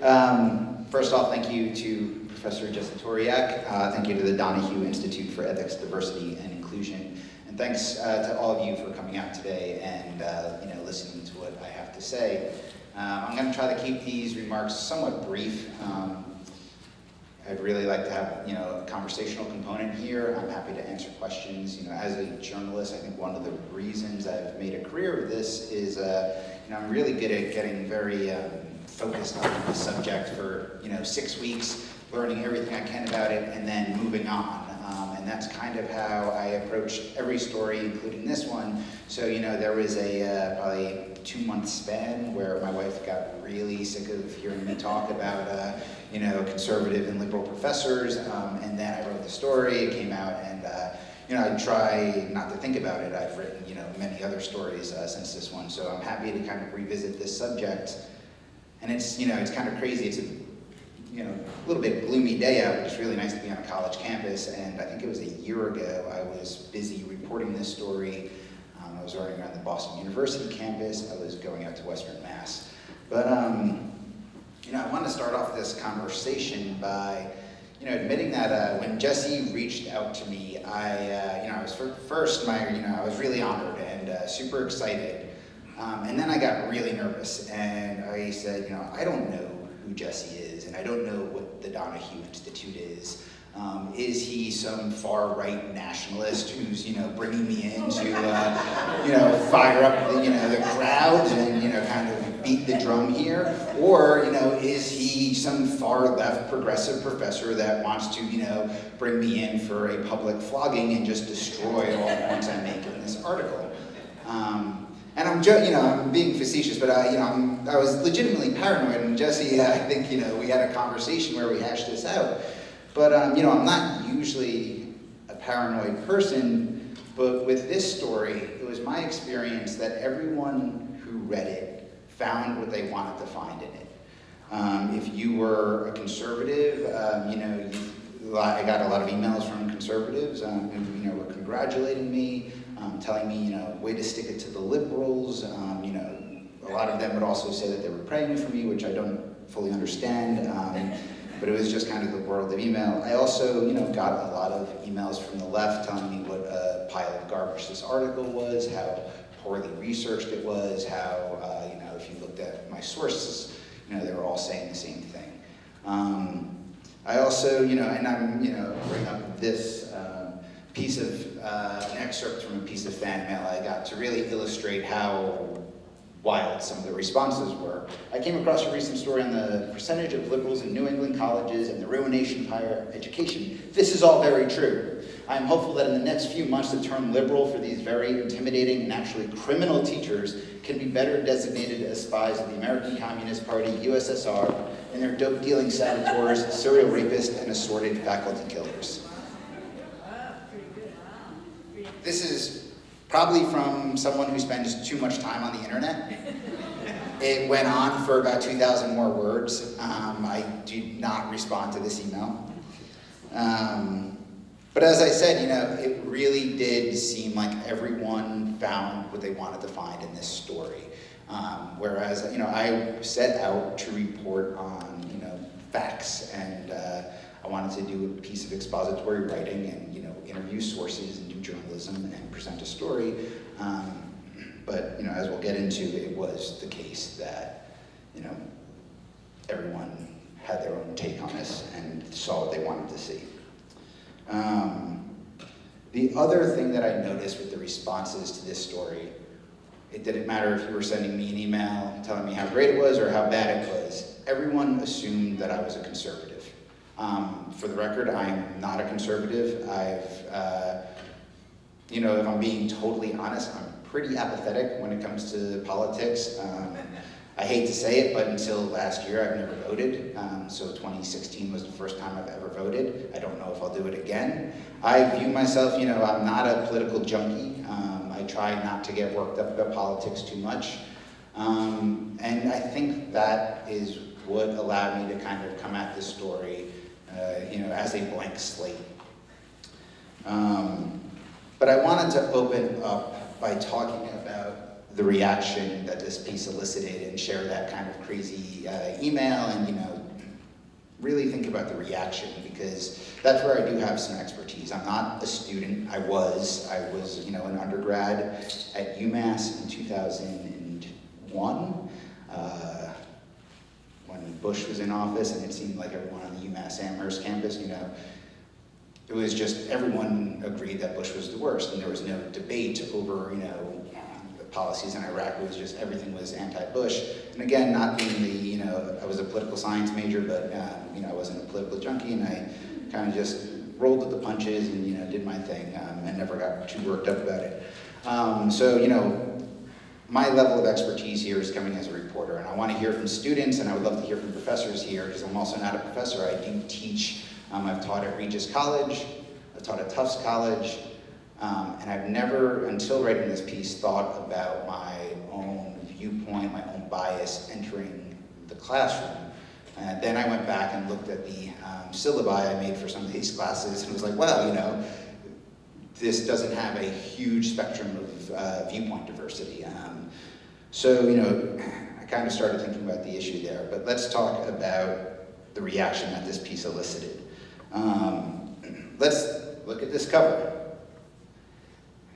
First off, thank you to Professor Jessetoriak. Thank you to the Donahue Institute for Ethics, Diversity, and Inclusion. And thanks to all of you for coming out today and listening to what I have to say. I'm going to try to keep these remarks somewhat brief. I'd really like to have a conversational component here. I'm happy to answer questions. As a journalist, I think one of the reasons I've made a career of this is I'm really good at getting very focused on the subject for 6 weeks, learning everything I can about it, and then moving on. And that's kind of how I approach every story, including this one. So there was a probably 2-month span where my wife got really sick of hearing me talk about conservative and liberal professors, and then I wrote the story. It came out, and I try not to think about it. I've written many other stories since this one, so I'm happy to kind of revisit this subject. And it's it's kind of crazy. It's a little bit gloomy day out, but it's really nice to be on a college campus. And I think it was a year ago I was busy reporting this story. I was running around the Boston University campus. I was going out to Western Mass. But I want to start off this conversation by admitting that when Jesse reached out to me, I was first I was really honored and super excited. And then I got really nervous, and I said, I don't know who Jesse is, and I don't know what the Donahue Institute is. Is he some far-right nationalist who's, bringing me in to, fire up the crowds and, kind of beat the drum here? Or, is he some far-left progressive professor that wants to, bring me in for a public flogging and just destroy all the points I make in this article? And I'm being facetious, but I was legitimately paranoid, and Jesse, I think, we had a conversation where we hashed this out. But, I'm not usually a paranoid person, but with this story, it was my experience that everyone who read it found what they wanted to find in it. If you were a conservative, I got a lot of emails from conservatives who, were congratulating me, telling me, way to stick it to the liberals. A lot of them would also say that they were praying for me, which I don't fully understand. But it was just kind of the world of email. I also, got a lot of emails from the left telling me what a pile of garbage this article was, how poorly researched it was, how, if you looked at my sources, they were all saying the same thing. I also, and I'm, bring up this piece of, an excerpt from a piece of fan mail I got to really illustrate how wild some of the responses were. I came across a recent story on the percentage of liberals in New England colleges and the ruination of higher education. This is all very true. I am hopeful that in the next few months the term liberal for these very intimidating and actually criminal teachers can be better designated as spies of the American Communist Party, USSR, and their dope-dealing saboteurs, serial rapists, and assorted faculty killers. This is probably from someone who spends too much time on the internet. It went on for about 2,000 more words. I did not respond to this email. But as I said, it really did seem like everyone found what they wanted to find in this story. Whereas, I set out to report on, facts, and I wanted to do a piece of expository writing and, interview sources and do journalism and present a story. But, as we'll get into, it was the case that, everyone had their own take on this and saw what they wanted to see. The other thing that I noticed with the responses to this story, it didn't matter if you were sending me an email telling me how great it was or how bad it was, everyone assumed that I was a conservative. For the record, I am not a conservative. If I'm being totally honest, I'm pretty apathetic when it comes to politics. I hate to say it, but until last year, I've never voted. So 2016 was the first time I've ever voted. I don't know if I'll do it again. I view myself, I'm not a political junkie. I try not to get worked up about politics too much. And I think that is what allowed me to kind of come at this story, as a blank slate. But I wanted to open up by talking about the reaction that this piece elicited and share that kind of crazy email and, really think about the reaction, because that's where I do have some expertise. I'm not a student. I was an undergrad at UMass in 2001 when Bush was in office, and it seemed like everyone on the UMass Amherst campus, it was just everyone agreed that Bush was the worst, and there was no debate over, the policies in Iraq. It was just everything was anti-Bush. And again, not being the, I was a political science major, but I wasn't a political junkie, and I kind of just rolled with the punches and did my thing, and never got too worked up about it. My level of expertise here is coming as a reporter, and I want to hear from students, and I would love to hear from professors here, because I'm also not a professor. I do teach. I've taught at Regis College, I've taught at Tufts College, and I've never, until writing this piece, thought about my own viewpoint, my own bias entering the classroom. Then I went back and looked at the syllabi I made for some of these classes and was like, wow, this doesn't have a huge spectrum of viewpoint diversity. I kind of started thinking about the issue there, but let's talk about the reaction that this piece elicited. Let's look at this cover.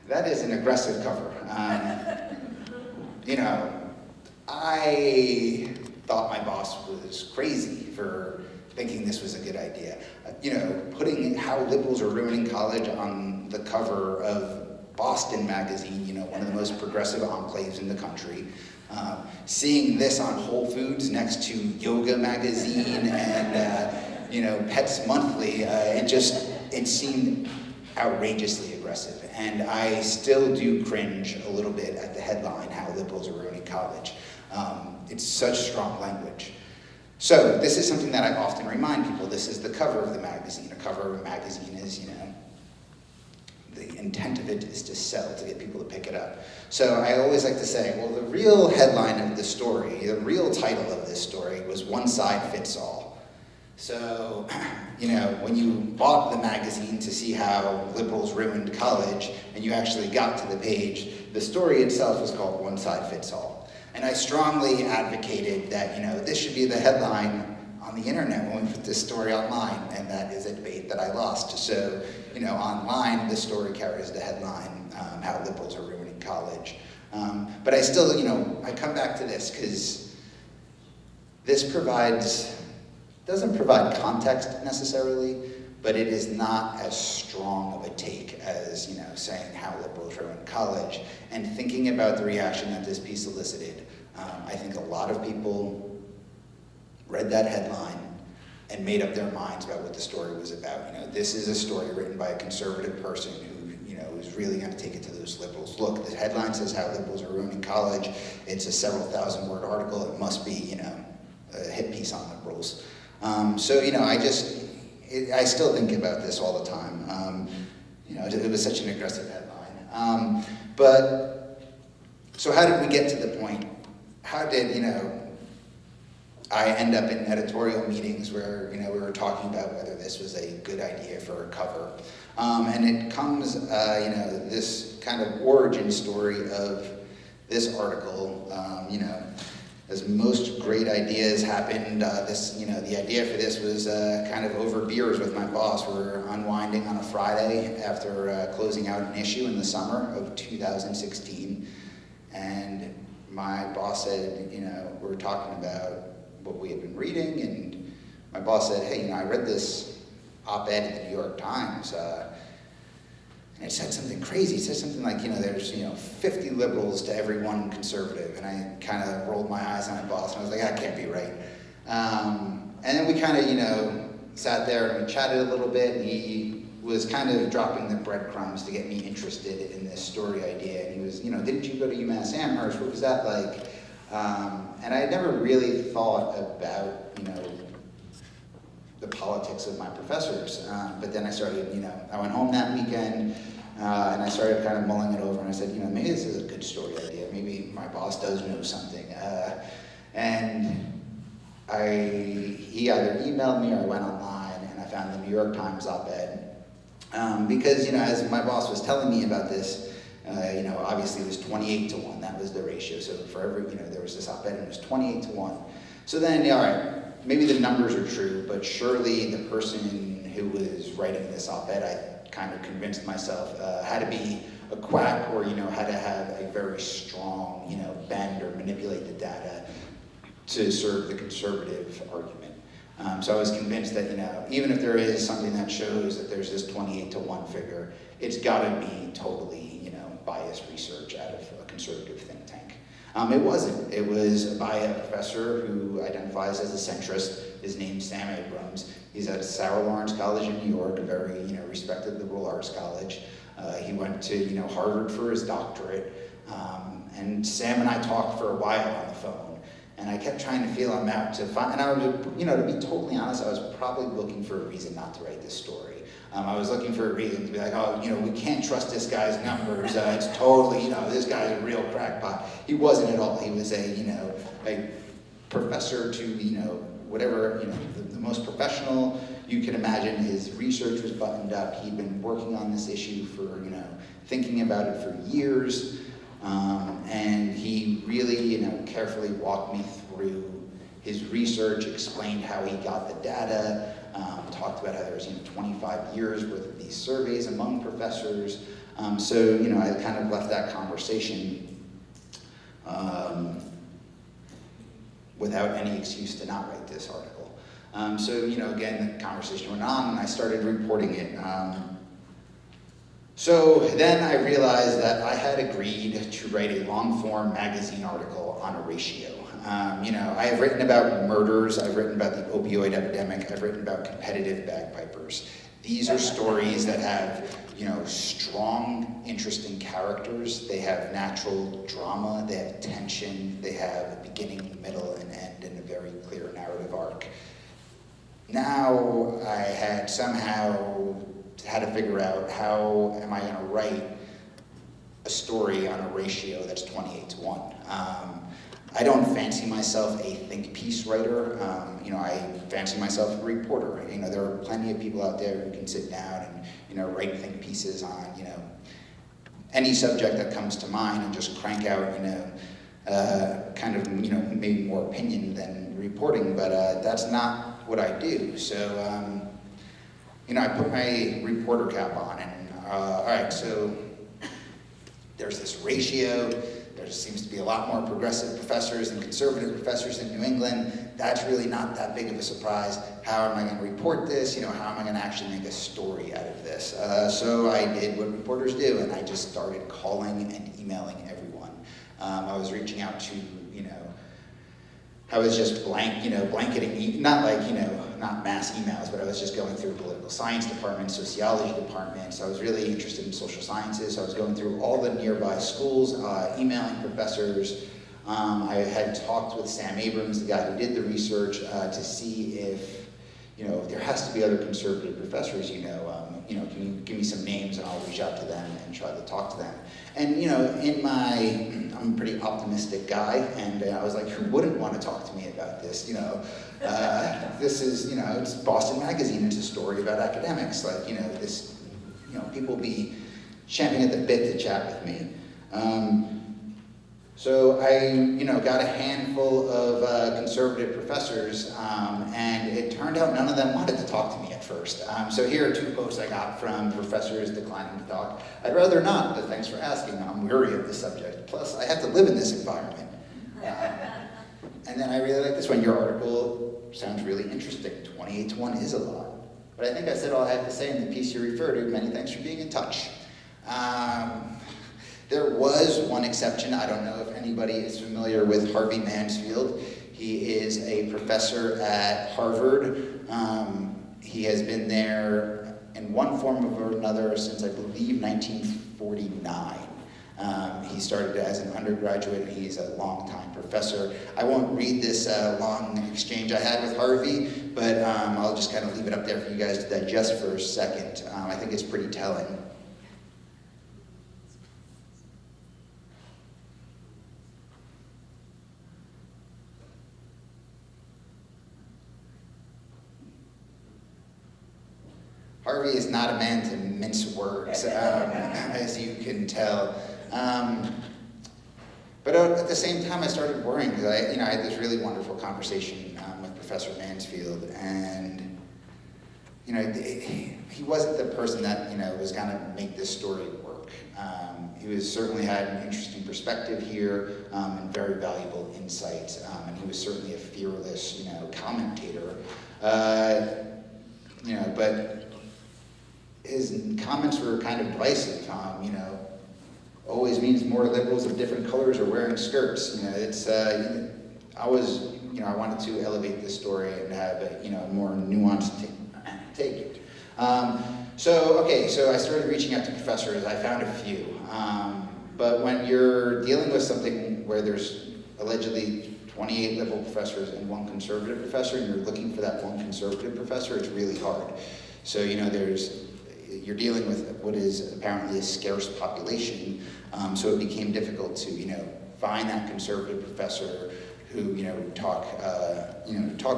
That is an aggressive cover. I thought my boss was crazy for thinking this was a good idea. Putting how liberals are ruining college on the cover of Boston magazine, one of the most progressive enclaves in the country. Seeing this on Whole Foods next to Yoga magazine and Pets Monthly, it seemed outrageously aggressive. And I still do cringe a little bit at the headline, how liberals are ruining college. It's such strong language. So this is something that I often remind people. This is the cover of the magazine. A cover of a magazine is, the intent of it is to sell, to get people to pick it up. So I always like to say, well, the real headline of the story, the real title of this story was One Side Fits All. So, when you bought the magazine to see how liberals ruined college, and you actually got to the page, the story itself was called One Side Fits All. And I strongly advocated that, this should be the headline on the internet when we put this story online, and that is a debate that I lost. So, online, the story carries the headline, how liberals are ruining college. But I still, I come back to this, because this doesn't provide context necessarily, but it is not as strong of a take as, saying how liberals ruin college. And thinking about the reaction that this piece elicited, I think a lot of people read that headline and made up their minds about what the story was about. This is a story written by a conservative person who, is really going to take it to those liberals. Look, the headline says how liberals are ruining college. It's a several thousand word article. It must be, a hit piece on liberals. I still think about this all the time. It was such an aggressive headline. So how did we get to the point? How did, I end up in editorial meetings where, we were talking about whether this was a good idea for a cover. And it comes, this kind of origin story of this article, as most great ideas happened, the idea for this was kind of over beers with my boss. We were unwinding on a Friday after closing out an issue in the summer of 2016. And my boss said, we were talking about what we had been reading, and my boss said, hey, I read this op-ed in the New York Times, and it said something crazy. It said something like, there's, 50 liberals to every one conservative. And I kind of rolled my eyes on my boss, and I was like, that can't be right. And then we kind of, sat there and we chatted a little bit, and he was kind of dropping the breadcrumbs to get me interested in this story idea. And he was, didn't you go to UMass Amherst? What was that like? And I had never really thought about, the politics of my professors. But then I started, I went home that weekend, and I started kind of mulling it over, and I said, maybe this is a good story idea. Maybe my boss does know something. And he either emailed me or I went online, and I found the New York Times op-ed. Because, as my boss was telling me about this, Obviously it was 28 to 1, that was the ratio. So for every, there was this op-ed and it was 28 to 1. So then, all right, maybe the numbers are true, but surely the person who was writing this op-ed, I kind of convinced myself, had to be a quack or, had to have a very strong, bend or manipulate the data to serve the conservative argument. So I was convinced that, even if there is something that shows that there's this 28 to 1 figure, it's gotta be totally, biased research out of a conservative think tank. It wasn't. It was by a professor who identifies as a centrist. His name's Sam Abrams. He's at Sarah Lawrence College in New York, a very, respected liberal arts college. He went to, Harvard for his doctorate. And Sam and I talked for a while on the phone. And I kept trying to feel him out to find, and I was, to be totally honest, I was probably looking for a reason not to write this story. I was looking for a reason to be like, oh, we can't trust this guy's numbers. It's totally, this guy's a real crackpot. He wasn't at all. He was a professor to, whatever, the most professional you can imagine. His research was buttoned up. He'd been working on this issue for, thinking about it for years. And he really, carefully walked me through his research, explained how he got the data, talked about how there was 25 years worth of these surveys among professors. So I kind of left that conversation without any excuse to not write this article. So again, the conversation went on, and I started reporting it. So then I realized that I had agreed to write a long-form magazine article on a ratio. I have written about murders, I've written about the opioid epidemic, I've written about competitive bagpipers. These are stories that have, strong, interesting characters. They have natural drama, they have tension, they have a beginning, middle, and end, and a very clear narrative arc. Now I had somehow had to figure out how am I going to write a story on a ratio that's 28 to 1. I don't fancy myself a think piece writer. I fancy myself a reporter. There are plenty of people out there who can sit down and, write think pieces on, any subject that comes to mind and just crank out, kind of, maybe more opinion than reporting, but that's not what I do. So, I put my reporter cap on and, all right, so there's this ratio. There seems to be a lot more progressive professors than conservative professors in New England. That's really not that big of a surprise. How am I going to report this? How am I going to actually make a story out of this? So I did what reporters do, and I just started calling and emailing everyone. I was reaching out to, I was just blanketing, not like, not mass emails, but I was just going through political science departments, sociology departments. I was really interested in social sciences. So I was going through all the nearby schools, emailing professors. I had talked with Sam Abrams, the guy who did the research, to see if, there has to be other conservative professors, can you give me some names and I'll reach out to them and try to talk to them. And, I'm a pretty optimistic guy, and I was like, who wouldn't want to talk to me about this? This is, it's Boston Magazine, it's a story about academics. Like, people be champing at the bit to chat with me. So I, got a handful of conservative professors, and it turned out none of them wanted to talk to me at first. So here are 2 quotes I got from professors declining to talk. I'd rather not, but thanks for asking. I'm weary of the subject. Plus, I have to live in this environment. And then I really like this one. Your article sounds really interesting. 28 to 1 is a lot. But I think I said all I have to say in the piece you refer to. Many thanks for being in touch. There was one exception. I don't know if anybody is familiar with Harvey Mansfield. He is a professor at Harvard. He has been there in one form or another since, I believe, 1949. He started as an undergraduate. He's a longtime professor. I won't read this long exchange I had with Harvey, but I'll just kind of leave it up there for you guys to digest for a second. I think it's pretty telling. Harvey is not a man to mince words, as you can tell. But at the same time, I started worrying because I had this really wonderful conversation with Professor Mansfield, and he wasn't the person that was going to make this story work. He certainly had an interesting perspective here and very valuable insight, and he was certainly a fearless commentator. But his comments were kind of divisive. Always means more liberals of different colors are wearing skirts. I wanted to elevate this story and have a more nuanced take. So I started reaching out to professors. I found a few, but when you're dealing with something where there's allegedly 28 liberal professors and one conservative professor, and you're looking for that one conservative professor, it's really hard. So you're dealing with what is apparently a scarce population, so it became difficult to find that conservative professor who would talk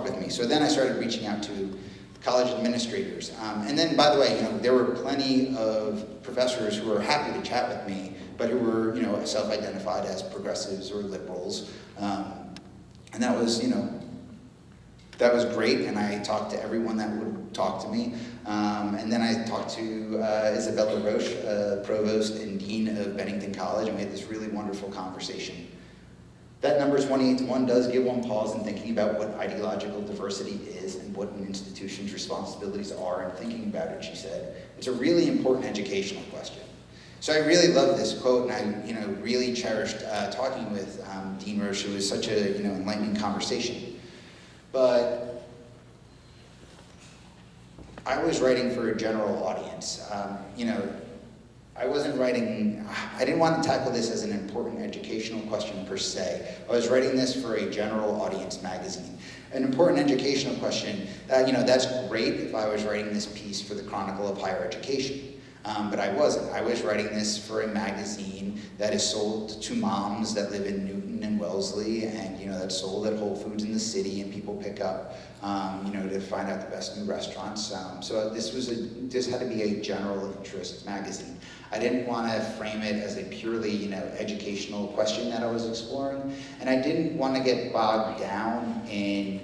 with me. So then I started reaching out to college administrators, and then by the way, there were plenty of professors who were happy to chat with me, but who were self-identified as progressives or liberals, and that was great. And I talked to everyone that would talk to me. And then I talked to Isabella Roche, provost and dean of Bennington College, and we had this really wonderful conversation. That number 28-1 does give one pause in thinking about what ideological diversity is and what an institution's responsibilities are, and thinking about it, she said. It's a really important educational question. So I really love this quote, and I really cherished talking with Dean Roche. It was such a enlightening conversation. But I was writing for a general audience. I didn't want to tackle this as an important educational question per se. I was writing this for a general audience magazine. An important educational question, that's great if I was writing this piece for the Chronicle of Higher Education. But I wasn't. I was writing this for a magazine that is sold to moms that live in Newton and Wellesley, and that's sold at Whole Foods in the city, and people pick up, to find out the best new restaurants. So this had to be a general interest magazine. I didn't want to frame it as a purely, educational question that I was exploring, and I didn't want to get bogged down in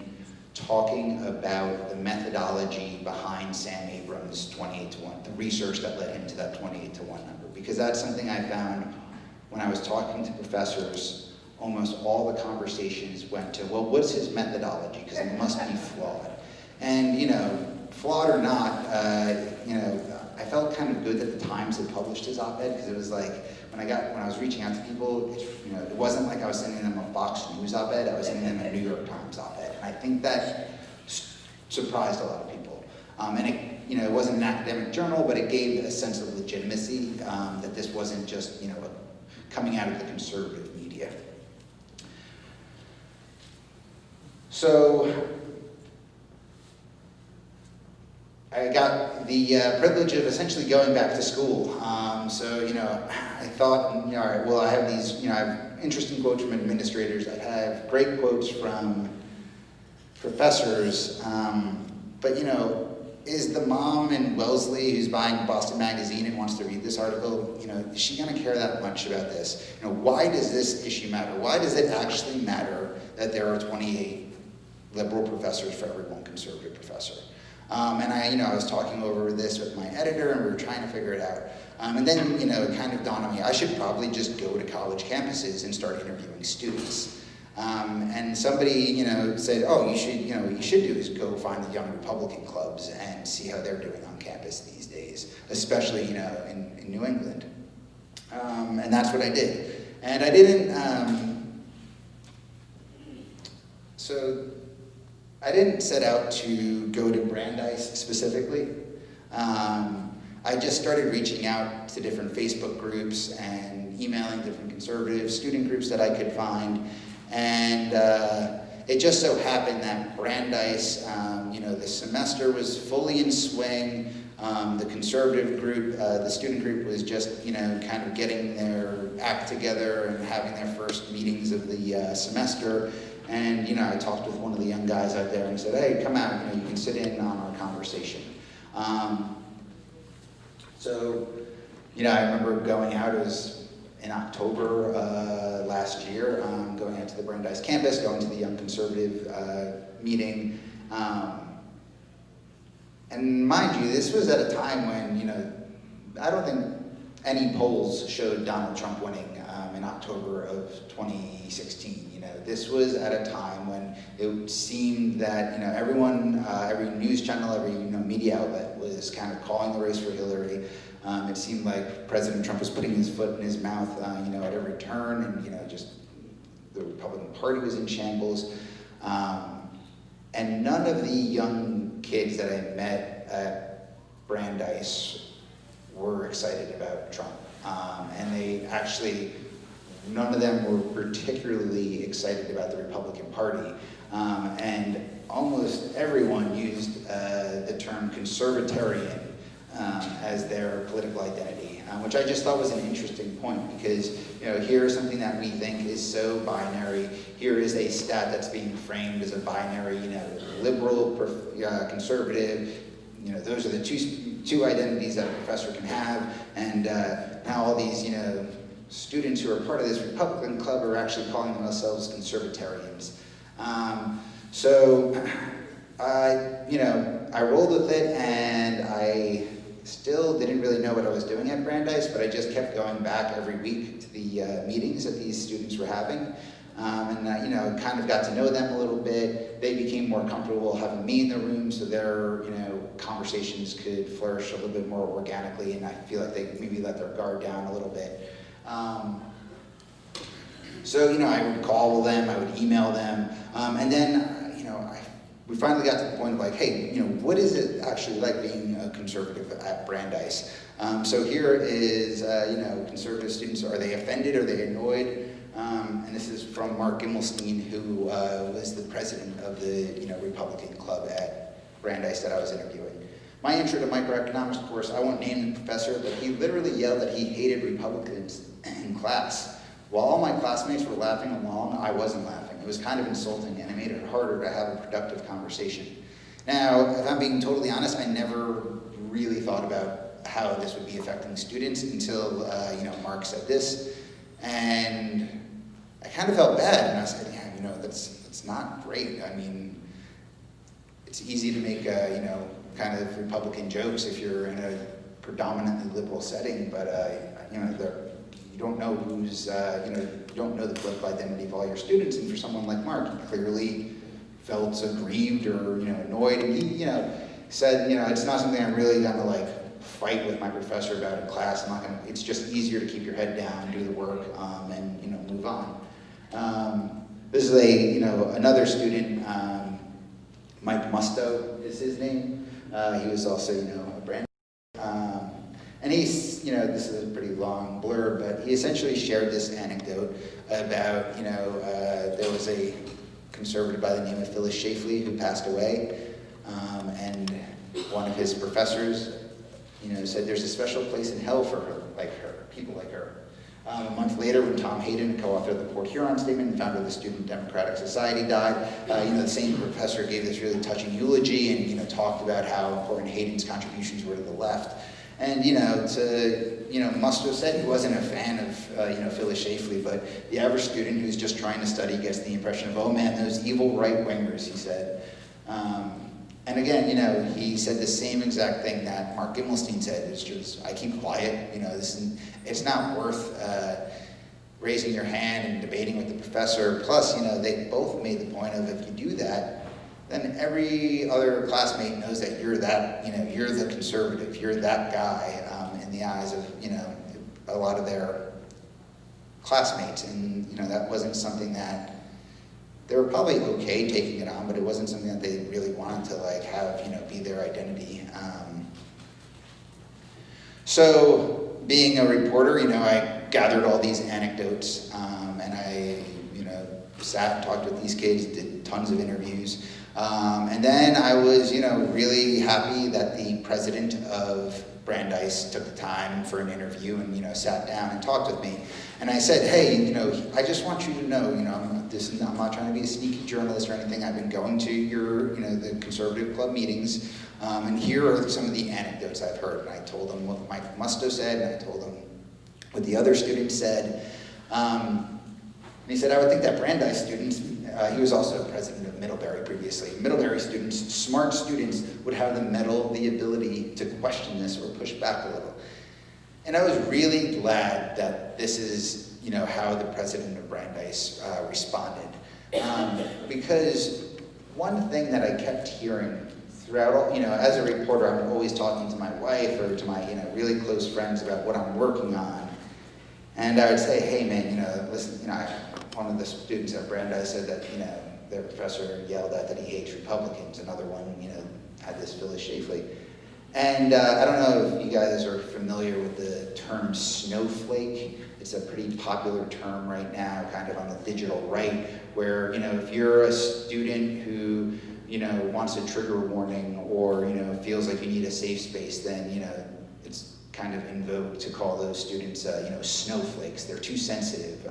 talking about the methodology behind Sam Abrams' 28-1, the research that led him to that 28-1 number, because that's something I found when I was talking to professors. Almost all the conversations went to, well, what's his methodology? Because it must be flawed. And, flawed or not, I felt kind of good that the Times had published his op-ed, because it was like, when I was reaching out to people, it wasn't like I was sending them a Fox News op-ed, I was sending them a New York Times op-ed. And I think that surprised a lot of people. And it wasn't an academic journal, but it gave a sense of legitimacy, that this wasn't just, coming out of the conservative media. So I got the privilege of essentially going back to school. I thought, all right, well, I have these, I have interesting quotes from administrators. I have great quotes from professors. But, is the mom in Wellesley who's buying Boston Magazine and wants to read this article, is she going to care that much about this? Why does this issue matter? Why does it actually matter that there are 28 liberal professors for every one conservative professor? And I was talking over this with my editor, and we were trying to figure it out. And then, it kind of dawned on me, I should probably just go to college campuses and start interviewing students. And somebody, said, oh, what you should do is go find the young Republican clubs and see how they're doing on campus these days, especially, in New England. And that's what I did. And I didn't, I didn't set out to go to Brandeis specifically. I just started reaching out to different Facebook groups and emailing different conservative student groups that I could find. And it just so happened that Brandeis, the semester was fully in swing. The conservative group, the student group was just, kind of getting their act together and having their first meetings of the semester. And, I talked with one of the young guys out there and said, hey, come out, you can sit in on our conversation. So So, I remember going out, it was in October last year, going out to the Brandeis campus, going to the Young Conservative meeting. And mind you, this was at a time when, I don't think any polls showed Donald Trump winning in October of 2016. This was at a time when it seemed that, everyone, every news channel, every, media outlet was kind of calling the race for Hillary. It seemed like President Trump was putting his foot in his mouth, at every turn, and, just the Republican Party was in shambles. And none of the young kids that I met at Brandeis were excited about Trump. And they actually, none of them were particularly excited about the Republican Party. And almost everyone used the term conservatarian as their political identity, which I just thought was an interesting point because, here is something that we think is so binary. Here is a stat that's being framed as a binary, liberal, conservative. Those are the two identities that a professor can have, and now all these, students who are part of this Republican club are actually calling themselves conservatarians. So I rolled with it, and I still didn't really know what I was doing at Brandeis, but I just kept going back every week to the meetings that these students were having. And kind of got to know them a little bit. They became more comfortable having me in the room, so their, conversations could flourish a little bit more organically, and I feel like they maybe let their guard down a little bit. So, I would call them, I would email them, and then, we finally got to the point of like, hey, what is it actually like being a conservative at Brandeis? So here is, conservative students, are they offended, are they annoyed? And this is from Mark Gimmelstein, who was the president of the Republican club at Brandeis that I was interviewing. My intro to microeconomics course, I won't name the professor, but he literally yelled that he hated Republicans in class. While all my classmates were laughing along, I wasn't laughing. It was kind of insulting, and it made it harder to have a productive conversation. Now, if I'm being totally honest, I never really thought about how this would be affecting students until Mark said this, and I kind of felt bad, and I said, yeah, that's not great. I mean, it's easy to make, kind of Republican jokes if you're in a predominantly liberal setting, but, you don't know who's, you don't know the political identity of all your students, and for someone like Mark, he clearly felt aggrieved or, annoyed, and he, said, it's not something I'm really gonna like fight with my professor about in class. I'm not gonna, it's just easier to keep your head down, do the work, and, move on. This is another student, Mike Musto is his name. He was also, a brand. And he's, this is a pretty long blurb, but he essentially shared this anecdote about, there was a conservative by the name of Phyllis Schlafly who passed away, and one of his professors, said there's a special place in hell for her, people like her. A month later, when Tom Hayden, co-author of the Port Huron Statement and founder of the Student Democratic Society, died, the same professor gave this really touching eulogy and, talked about how important Hayden's contributions were to the left. And, Musto said he wasn't a fan of, Phyllis Schlafly, but the average student who's just trying to study gets the impression of, oh man, those evil right-wingers, he said. And again, he said the same exact thing that Mark Gimmelstein said. It's just, I keep quiet, it's not worth raising your hand and debating with the professor. Plus, they both made the point of if you do that, then every other classmate knows that you're that, you're the conservative, you're that guy in the eyes of, a lot of their classmates. And, that wasn't something that, they were probably okay taking it on, but it wasn't something that they really wanted to have, be their identity. So being a reporter, I gathered all these anecdotes, and I, sat and talked with these kids, did tons of interviews. And then I was, really happy that the president of Brandeis took the time for an interview and, sat down and talked with me. And I said, hey, you know, I just want you to know, you know, I'm not trying to be a sneaky journalist or anything. I've been going to your, you know, the conservative club meetings, and here are some of the anecdotes I've heard. And I told them what Mike Musto said, and I told them what the other students said. And he said, I would think that Brandeis students, he was also president of Middlebury previously, Middlebury students, smart students, would have the mettle, the ability to question this or push back a little. And I was really glad that this is, you know, how the president of Brandeis responded. Because one thing that I kept hearing throughout all, you know, as a reporter, I'm always talking to my wife or to my, you know, really close friends about what I'm working on. And I would say, hey man, you know, listen, you know, one of the students at Brandeis said that, you know, their professor yelled at that he hates Republicans. Another one, you know, had this Phyllis Schlafly. And I don't know if you guys are familiar with the term snowflake. It's a pretty popular term right now, kind of on the digital right, where, you know, if you're a student who, you know, wants a trigger warning or, you know, feels like you need a safe space, then, you know, it's kind of in vogue to call those students, you know, snowflakes. They're too sensitive.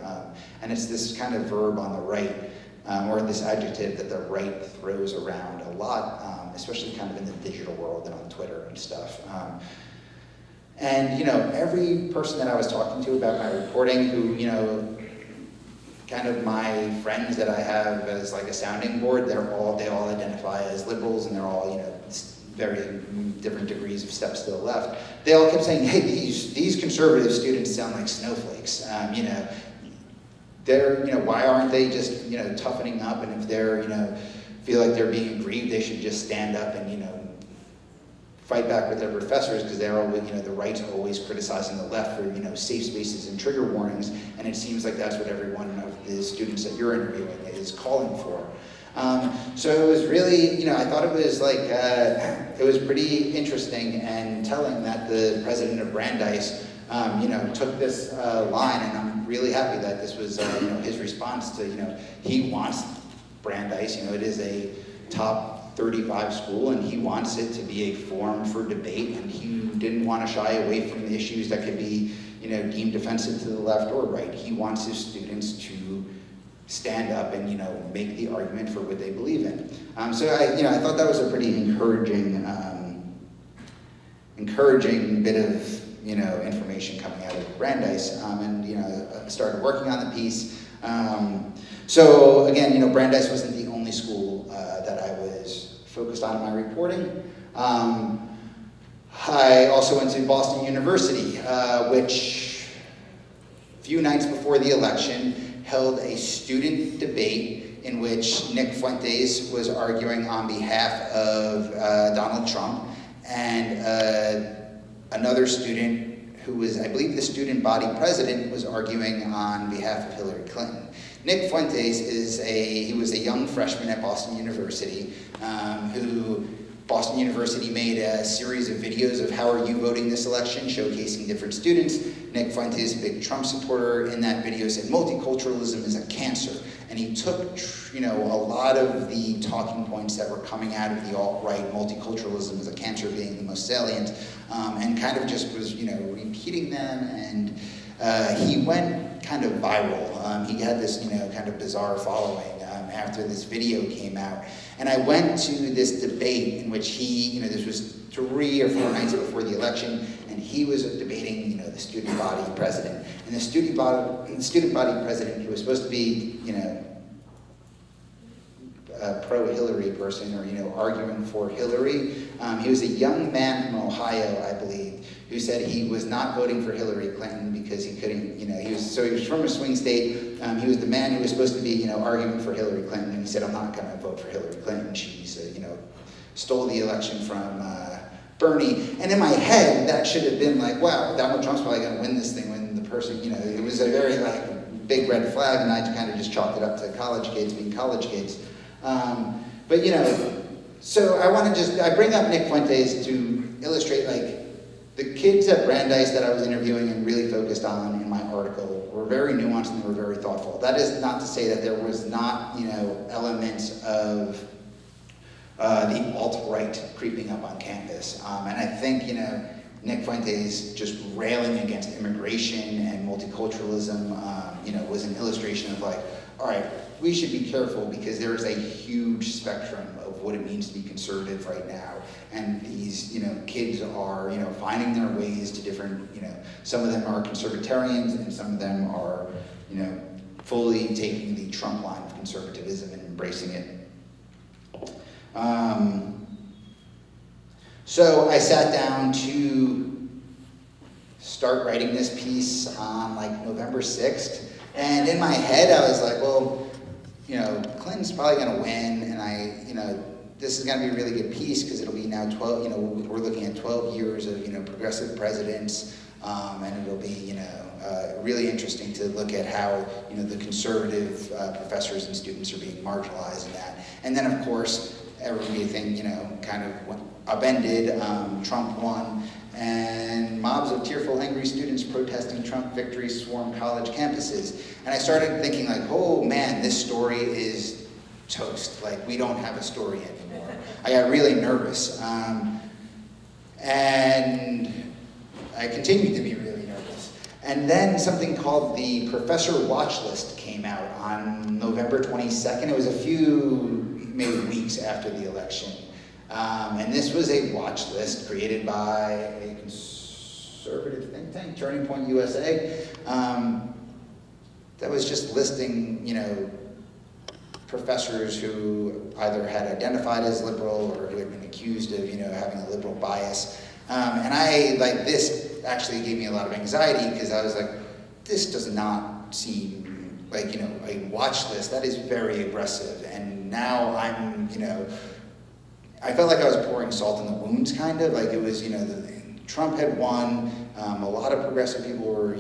And it's this kind of verb on the right, or this adjective that the right throws around a lot, especially kind of in the digital world and on Twitter and stuff. And, you know, every person that I was talking to about my reporting who, you know, kind of my friends that I have as like a sounding board, they all identify as liberals, and they're all, you know, very different degrees of steps to the left. They all kept saying, hey, these conservative students sound like snowflakes. You know, they're, you know, why aren't they just, you know, toughening up? And if they're, you know, feel like they're being aggrieved, they should just stand up and, you know, fight back with their professors, because they're always, you know, the right's always criticizing the left for, you know, safe spaces and trigger warnings, and it seems like that's what every one of the students that you're interviewing is calling for. So it was really, you know, I thought it was like, it was pretty interesting and telling that the president of Brandeis, you know, took this line, and I'm really happy that this was, you know, his response to, you know, he wants Brandeis, you know, it is a top 35 school, and he wants it to be a forum for debate, and he didn't want to shy away from the issues that could be, you know, deemed offensive to the left or right. He wants his students to stand up and, you know, make the argument for what they believe in. So I thought that was a pretty encouraging bit of, you know, information coming out of Brandeis, and, you know, I started working on the piece. So again, you know, Brandeis wasn't the only school that I was focused on in my reporting. I also went to Boston University, which a few nights before the election held a student debate in which Nick Fuentes was arguing on behalf of Donald Trump, and another student who was, I believe, the student body president, was arguing on behalf of Hillary Clinton. Nick Fuentes he was a young freshman at Boston University, who Boston University made a series of videos of how are you voting this election, showcasing different students. Nick Fuentes, a big Trump supporter, in that video said multiculturalism is a cancer. And he took, you know, a lot of the talking points that were coming out of the alt-right, multiculturalism is a cancer being the most salient, and kind of just was, you know, repeating them, and he went kind of viral. He had this, you know, kind of bizarre following after this video came out. And I went to this debate in which he, you know, this was 3 or 4 nights before the election, and he was debating, you know, the student body president. And the student body president, who was supposed to be, you know, a pro-Hillary person, or, you know, arguing for Hillary. He was a young man from Ohio, I believe, who said he was not voting for Hillary Clinton because he couldn't, you know, he was from a swing state. He was the man who was supposed to be, you know, arguing for Hillary Clinton, and he said, I'm not going to vote for Hillary Clinton. She's, you know, stole the election from Bernie. And in my head, that should have been like, wow, Donald Trump's probably going to win this thing, when the person, you know, it was a very, like, big red flag, and I kind of just chalked it up to college kids being college kids. But, you know, so I bring up Nick Fuentes to illustrate, like, the kids at Brandeis that I was interviewing and really focused on in my article were very nuanced and they were very thoughtful. That is not to say that there was not, you know, elements of the alt-right creeping up on campus. And I think, you know, Nick Fuentes just railing against immigration and multiculturalism, was an illustration of like, all right, we should be careful because there is a huge spectrum of what it means to be conservative right now. And these, kids are, finding their ways to different, some of them are conservatarians and some of them are, fully taking the Trump line of conservatism and embracing it. So I sat down to start writing this piece on like November 6th. And in my head, I was like, well, Clinton's probably going to win, and this is going to be a really good piece because it'll be now 12, we're looking at 12 years of, progressive presidents, and it'll be, really interesting to look at how, the conservative professors and students are being marginalized in that. And then, of course, everything, kind of went upended. Trump won. And mobs of tearful, angry students protesting Trump victory swarmed college campuses. And I started thinking like, oh man, this story is toast. Like, we don't have a story anymore. I got really nervous. And I continued to be really nervous. And then something called the Professor Watchlist came out on November 22nd. It was a few, maybe weeks after the election. And this was a watch list created by a conservative think tank, Turning Point USA, that was just listing, professors who either had identified as liberal or who had been accused of, having a liberal bias. And this actually gave me a lot of anxiety because I was like, this does not seem like, a watch list. That is very aggressive. And now I'm, I felt like I was pouring salt in the wounds, kind of. Like it was, Trump had won. A lot of progressive people were,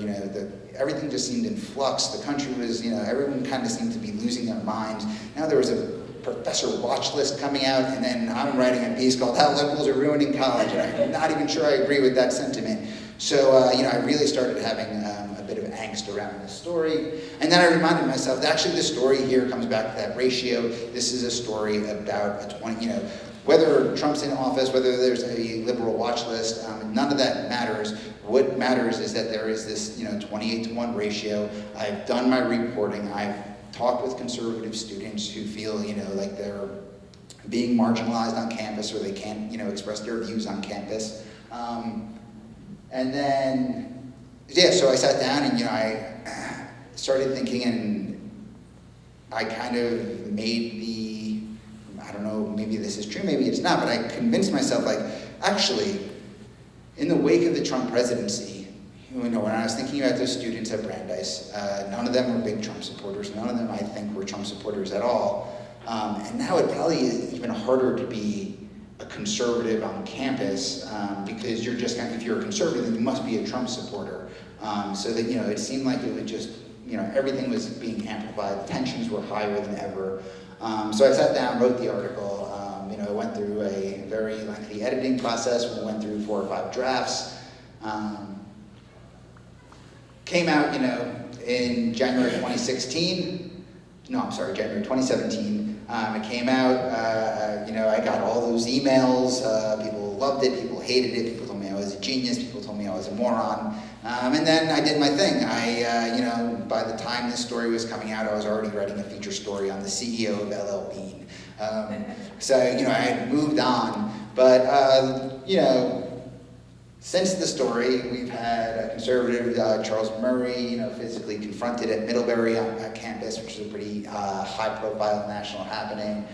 everything just seemed in flux. The country was, everyone kind of seemed to be losing their minds. Now there was a professor watch list coming out, and then I'm writing a piece called How Liberals Are Ruining College, and I'm not even sure I agree with that sentiment. So, I really started having a bit of angst around this story. And then I reminded myself that actually the story here comes back to that ratio. This is a story about a 20, whether Trump's in office, whether there's a liberal watch list, none of that matters. What matters is that there is this, 28-to-1 ratio. I've done my reporting. I've talked with conservative students who feel, like they're being marginalized on campus or they can't, express their views on campus. And then, so I sat down and, I started thinking, and I kind of made the, I don't know, maybe this is true, maybe it's not, but I convinced myself, like, actually, in the wake of the Trump presidency, when I was thinking about those students at Brandeis, none of them were big Trump supporters. None of them, I think, were Trump supporters at all. And now it probably is even harder to be a conservative on campus because you're just kind of, if you're a conservative, then you must be a Trump supporter. So that, it seemed like it would just, everything was being amplified. The tensions were higher than ever. So I sat down, wrote the article. I went through a very lengthy editing process. We went through 4 or 5 drafts. Came out, in January 2016. No, I'm sorry, January 2017. It came out, I got all those emails. People loved it, people hated it, people told me I was a genius, people told me I was a moron. And then I did my thing. By the time this story was coming out, I was already writing a feature story on the CEO of LL Bean. So, I had moved on. But, since the story, we've had a conservative, Charles Murray, physically confronted at Middlebury on campus, which is a pretty high-profile national happening.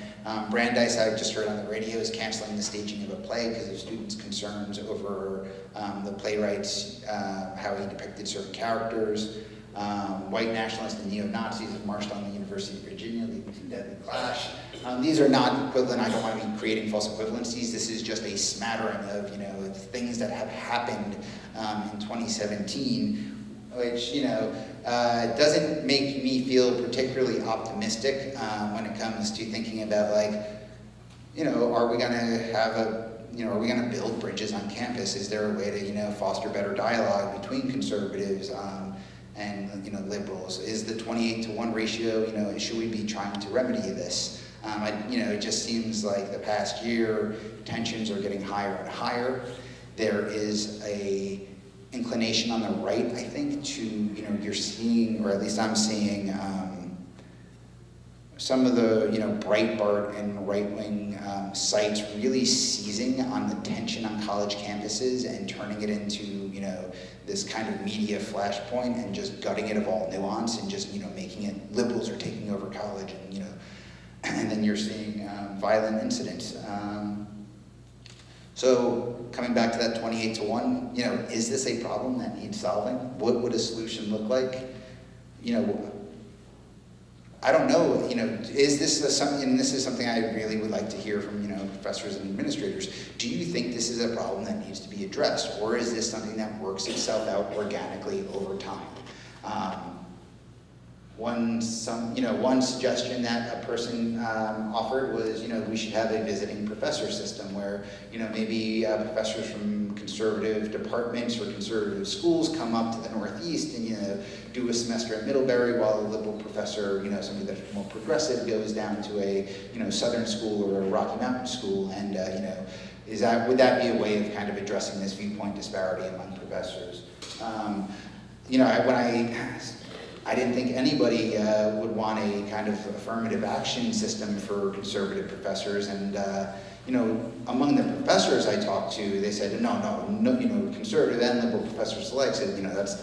Brandeis, I just heard on the radio, is canceling the staging of a play because of students' concerns over the playwrights, how he depicted certain characters. White nationalists and neo-Nazis have marched on the University of Virginia, leading to deadly clash. These are not equivalent. I don't want to be creating false equivalencies. This is just a smattering of, things that have happened in 2017, which, doesn't make me feel particularly optimistic when it comes to thinking about, like, are we going to have are we going to build bridges on campus? Is there a way to, foster better dialogue between conservatives and liberals? Is the 28-to-1 ratio, should we be trying to remedy this? It just seems like the past year, tensions are getting higher and higher. there is a inclination on the right, I think, to, you're seeing, or at least I'm seeing, some of the, Breitbart and right-wing sites really seizing on the tension on college campuses and turning it into, this kind of media flashpoint and just gutting it of all nuance and just, making it liberals are taking over college and, and then you're seeing violent incidents. So coming back to that 28-to-1, is this a problem that needs solving? What would a solution look like? I don't know, is this something, and this is something I really would like to hear from, professors and administrators. Do you think this is a problem that needs to be addressed, or is this something that works itself out organically over time? One suggestion that a person offered was, we should have a visiting professor system where, maybe professors from conservative departments or conservative schools come up to the Northeast and, do a semester at Middlebury while a liberal professor, somebody that's more progressive goes down to a, Southern school or a Rocky Mountain school, and, would that be a way of kind of addressing this viewpoint disparity among professors? I didn't think anybody would want a kind of affirmative action system for conservative professors, and among the professors I talked to, they said no, conservative and liberal professors alike said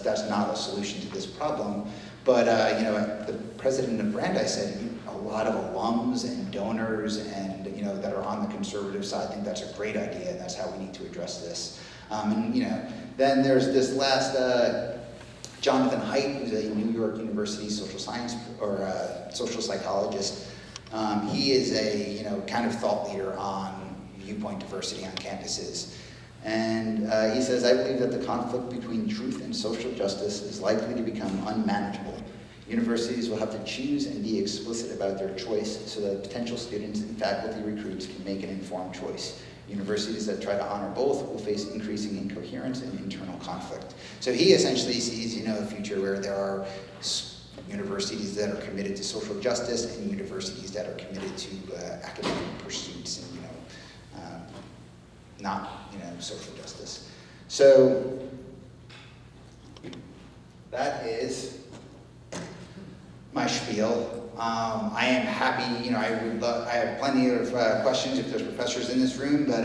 that's not a solution to this problem. But the president of Brandeis said a lot of alums and donors and that are on the conservative side think that's a great idea, and that's how we need to address this. Then there's this last. Jonathan Haidt, who's a New York University social science or social psychologist, he is a kind of thought leader on viewpoint diversity on campuses, and he says, "I believe that the conflict between truth and social justice is likely to become unmanageable. Universities will have to choose and be explicit about their choice so that potential students and faculty recruits can make an informed choice. Universities that try to honor both will face increasing incoherence and internal conflict." So he essentially sees, a future where there are universities that are committed to social justice and universities that are committed to academic pursuits and, not, social justice. So that is my spiel. I am happy, I have plenty of questions if there's professors in this room, but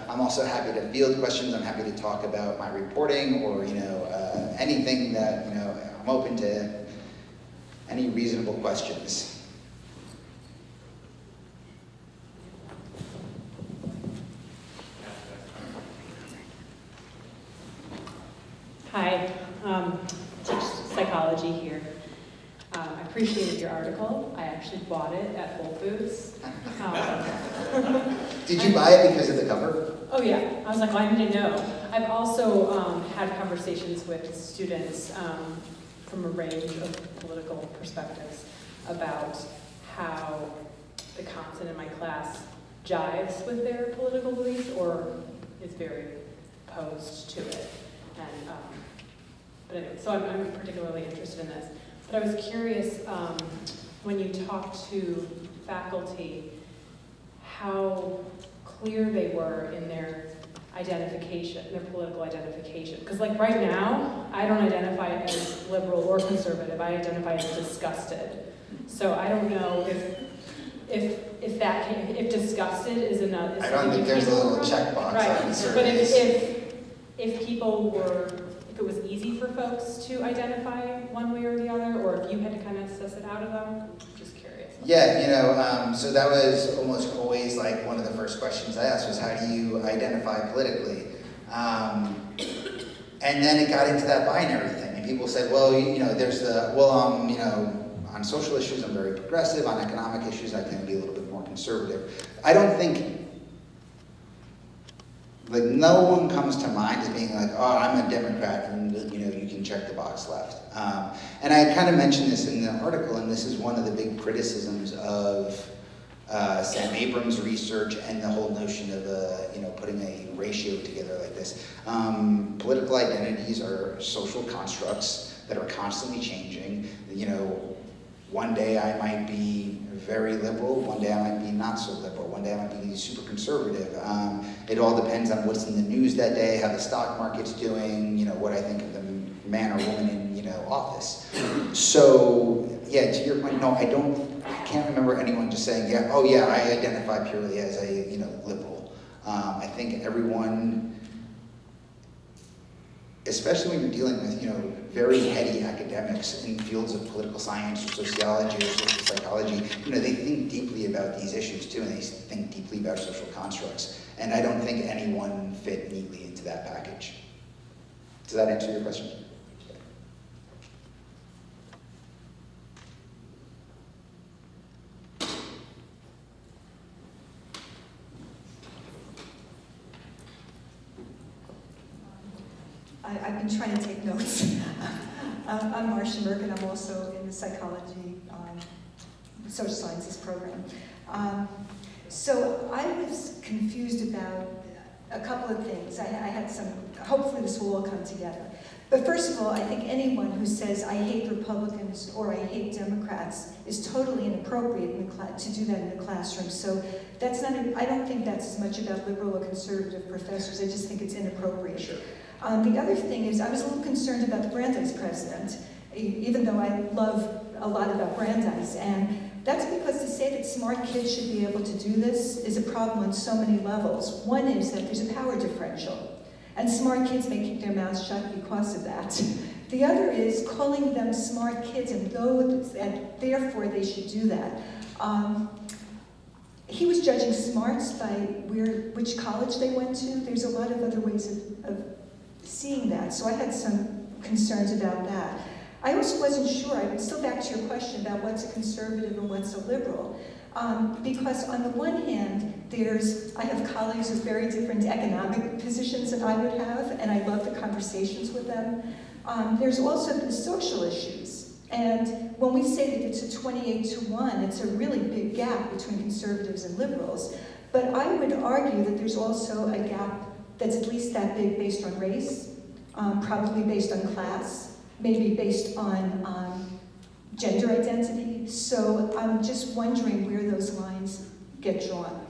I'm also happy to field questions. I'm happy to talk about my reporting or, anything that, I'm open to any reasonable questions. Hi, teach psychology here. I appreciated your article. I actually bought it at Whole Foods. Did you buy it because of the cover? Oh yeah, I was like, well, I didn't know. I've also had conversations with students from a range of political perspectives about how the content in my class jives with their political beliefs or is very opposed to it. And but anyway, so I'm particularly interested in this. But I was curious, when you talked to faculty, how clear they were in their identification, their political identification. Because like right now, I don't identify as liberal or conservative. I identify as disgusted. So I don't know if disgusted is enough. I don't think there's a little checkbox. Right. On the But if people were, if it was easy for folks to identify one way or the other, or if you had to kind of suss it out of them, just curious. Yeah, so that was almost always like one of the first questions I asked was, how do you identify politically? And then it got into that binary thing, and people said, well, there's the, on social issues I'm very progressive, on economic issues I tend to be a little bit more conservative. I don't think, no one comes to mind as being like, oh, I'm a Democrat, and you can check the box left. And I kind of mentioned this in the article, and this is one of the big criticisms of Sam Abrams' research and the whole notion of putting a ratio together like this. Political identities are social constructs that are constantly changing. one day I might be very liberal, one day I might be not so liberal, one day I might be super conservative. It all depends on what's in the news that day, how the stock market's doing, what I think of the man or woman in, office. So, yeah, to your point, no, I can't remember anyone just saying, yeah, oh yeah, I identify purely as a, liberal. I think everyone, especially when you're dealing with, very heady academics in fields of political science or sociology or social psychology, they think deeply about these issues too, and they think deeply about social constructs. And I don't think anyone fit neatly into that package. Does that answer your question? I've been trying to take notes. I'm Marcia Merck, and I'm also in the psychology, social sciences program. So I was confused about a couple of things. I had some, hopefully this will all come together. But first of all, I think anyone who says I hate Republicans or I hate Democrats is totally inappropriate to do that in the classroom. So that's not, I don't think that's as much about liberal or conservative professors. I just think it's inappropriate. Sure. The other thing is I was a little concerned about the Brandeis president, even though I love a lot about Brandeis. And that's because to say that smart kids should be able to do this is a problem on so many levels. One is that there's a power differential, and smart kids may keep their mouths shut because of that. The other is calling them smart kids and therefore they should do that. He was judging smarts by which college they went to. There's a lot of other ways of seeing that, so I had some concerns about that. I also wasn't sure, I'm still back to your question about what's a conservative and what's a liberal, because on the one hand, I have colleagues with very different economic positions than I would have, and I love the conversations with them. There's also the social issues, and when we say that it's a 28-to-1, it's a really big gap between conservatives and liberals, but I would argue that there's also a gap that's at least that big based on race, probably based on class, maybe based on gender identity. So I'm just wondering where those lines get drawn.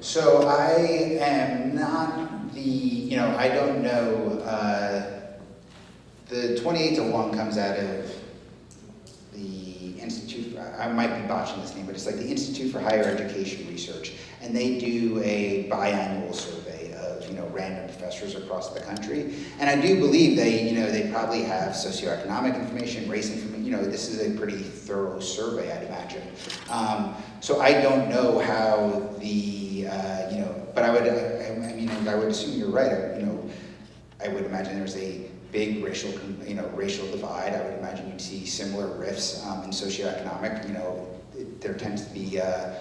So I am not I don't know, the 28-to-1 comes out of the Institute, I might be botching this name, but it's like the Institute for Higher Education Research, and they do a biannual survey of random professors across the country, and I do believe they probably have socioeconomic information, race information. This is a pretty thorough survey, I'd imagine. So I don't know how the but I would assume you're right. I would imagine there's a big racial divide. I would imagine you'd see similar rifts in socioeconomic. There tends to be a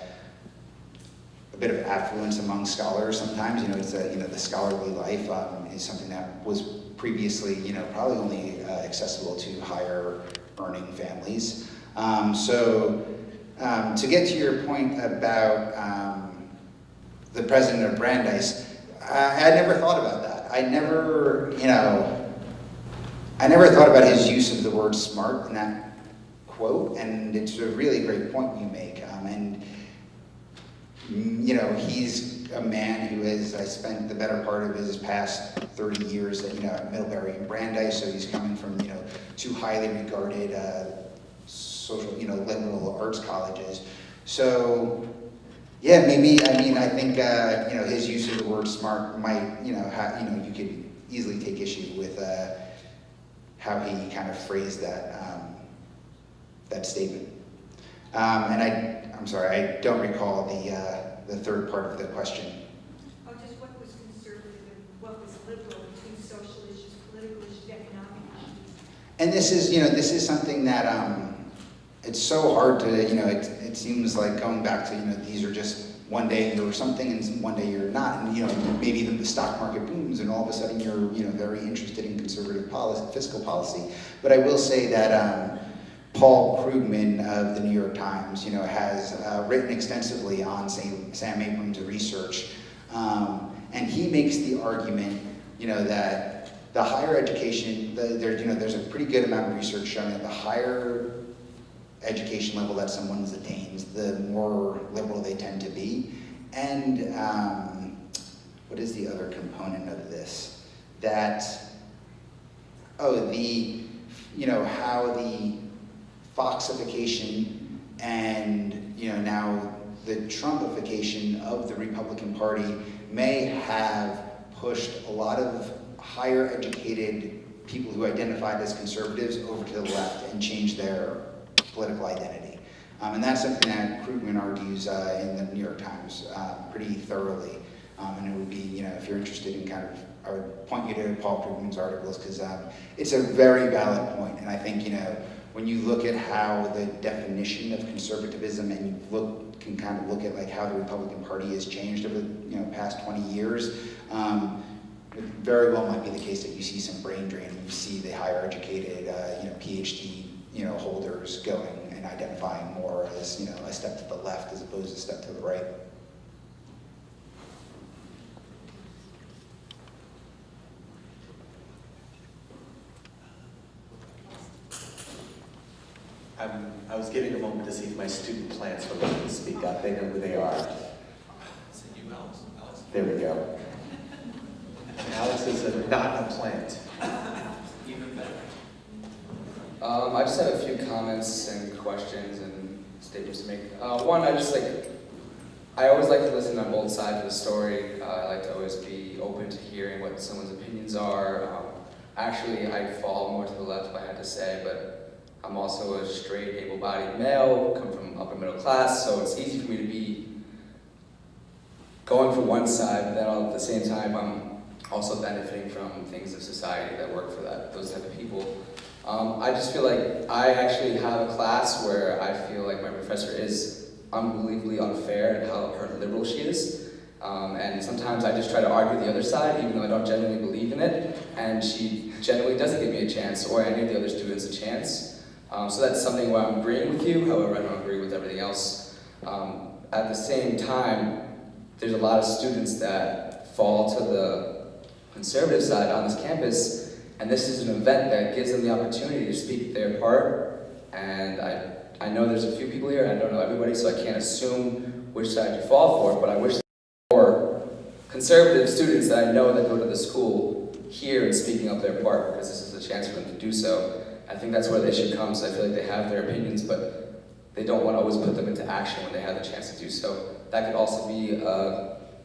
bit of affluence among scholars sometimes. It's the scholarly life is something that was previously, probably only accessible to higher earning families. To get to your point about the president of Brandeis, I never thought about that. I never thought about his use of the word smart in that quote, and it's a really great point you make. He's a man who has spent the better part of his past 30 years at Middlebury and Brandeis, so he's coming from, two highly regarded social, liberal arts colleges. So, yeah, maybe, I think, his use of the word smart might, you could easily take issue with how he kind of phrased that statement. And I'm sorry, I don't recall the third part of the question. Oh, just what was conservative and what was liberal between social issues, political issues, economic issues. And this is something that it's so hard to, it seems like going back to, these are just one day you're something and one day you're not, and maybe even the stock market booms and all of a sudden you're very interested in conservative policy, fiscal policy. But I will say that Paul Krugman of the New York Times, has written extensively on Sam Abrams' research, and he makes the argument, that the higher education, there's a pretty good amount of research showing that the higher education level that someone attains, the more liberal they tend to be. And what is the other component of this? That, how the Foxification and now the Trumpification of the Republican Party may have pushed a lot of higher educated people who identified as conservatives over to the left and changed their political identity. And that's something that Krugman argues in the New York Times pretty thoroughly. And it would be, if you're interested in I would point you to Paul Krugman's articles, because it's a very valid point. And I think, when you look at how the definition of conservatism and you can kind of look at like how the Republican Party has changed over the past 20 years, it very well might be the case that you see some brain drain. You see the higher educated, PhD, holders going and identifying more as, a step to the left as opposed to a step to the right. I was giving a moment to see if my student plants were looking to speak up. They know who they are. There we go. Alex is not a plant. Even better. I just have a few comments and questions and statements to make. One, I always like to listen on both sides of the story. I like to always be open to hearing what someone's opinions are. Actually, I fall more to the left, if I had to say, but I'm also a straight, able-bodied male, come from upper middle class, so it's easy for me to be going for one side, but then at the same time, I'm also benefiting from things of society that work for those type of people. I just feel like I actually have a class where I feel like my professor is unbelievably unfair in how liberal she is. And sometimes I just try to argue the other side, even though I don't genuinely believe in it, and she generally doesn't give me a chance, or any of the other students a chance. So that's something where I'm agreeing with you, however I don't agree with everything else. At the same time, there's a lot of students that fall to the conservative side on this campus, and this is an event that gives them the opportunity to speak their part. And I know there's a few people here, and I don't know everybody, so I can't assume which side you fall for, but I wish there were more conservative students that I know that go to the school here and speaking up their part, because this is a chance for them to do so. I think that's where they should come, so I feel like they have their opinions, but they don't want to always put them into action when they have the chance to do so. That could also be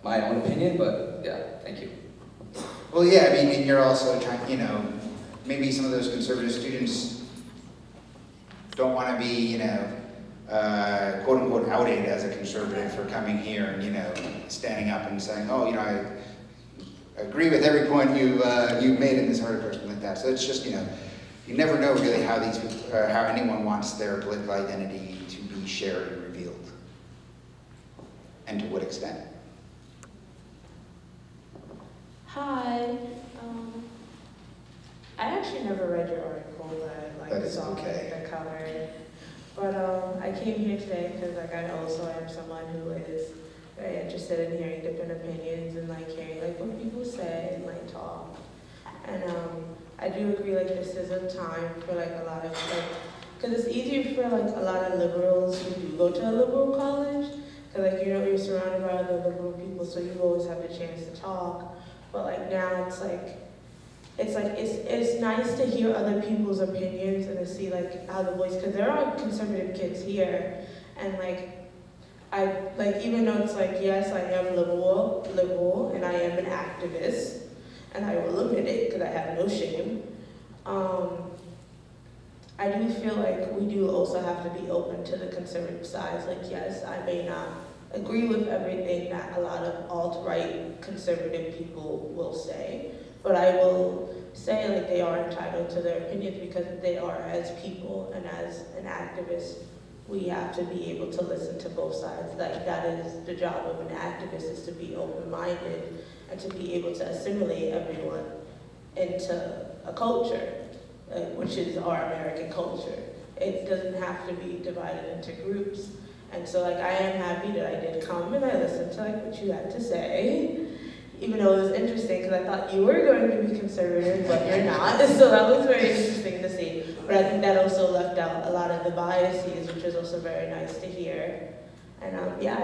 my own opinion, but yeah, thank you. Well, yeah, and you're also trying, maybe some of those conservative students don't want to be, quote unquote outed as a conservative for coming here and, standing up and saying, oh, I agree with every point you made in this article or something like that. So it's just, you never know really how these people, how anyone wants their political identity to be shared and revealed, and to what extent. Hi. I actually never read your article, but That is saw okay. the cover. But I came here today because I also am someone who is very interested in hearing different opinions and hearing what people say and talk. And I do agree this is a time for a lot of because it's easier for a lot of liberals who do go to a liberal college because you're surrounded by other liberal people, so you always have the chance to talk. But now it's nice to hear other people's opinions and to see how the voice, because there are conservative kids here, and I even though it's yes, I am liberal and I am an activist, and I will admit it because I have no shame. I do feel we do also have to be open to the conservative sides. Yes, I may not agree with everything that a lot of alt-right conservative people will say, but I will say they are entitled to their opinions because they are, as people and as an activist, we have to be able to listen to both sides. That is the job of an activist, is to be open-minded and to be able to assimilate everyone into a culture, which is our American culture. It doesn't have to be divided into groups. And so I am happy that I did come and I listened to what you had to say, even though it was interesting because I thought you were going to be conservative, but you're not. So that was very interesting to see. But I think that also left out a lot of the biases, which was also very nice to hear. And yeah,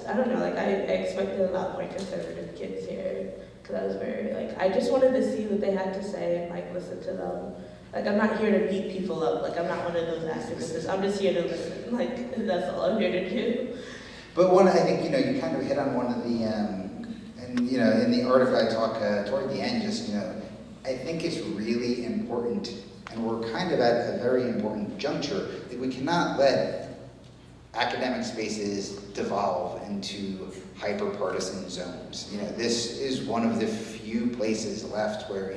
I don't know, like I expected a lot more conservative kids here, because I was very, like, I just wanted to see what they had to say and like listen to them. Like, I'm not here to beat people up, like I'm not one of those activists, I'm just here to listen, like that's all I'm here to do. But I think, you kind of hit on one of the, and in the article I talk toward the end, just, I think it's really important, and we're kind of at a very important juncture, that we cannot let academic spaces devolve into hyper-partisan zones. This is one of the few places left where,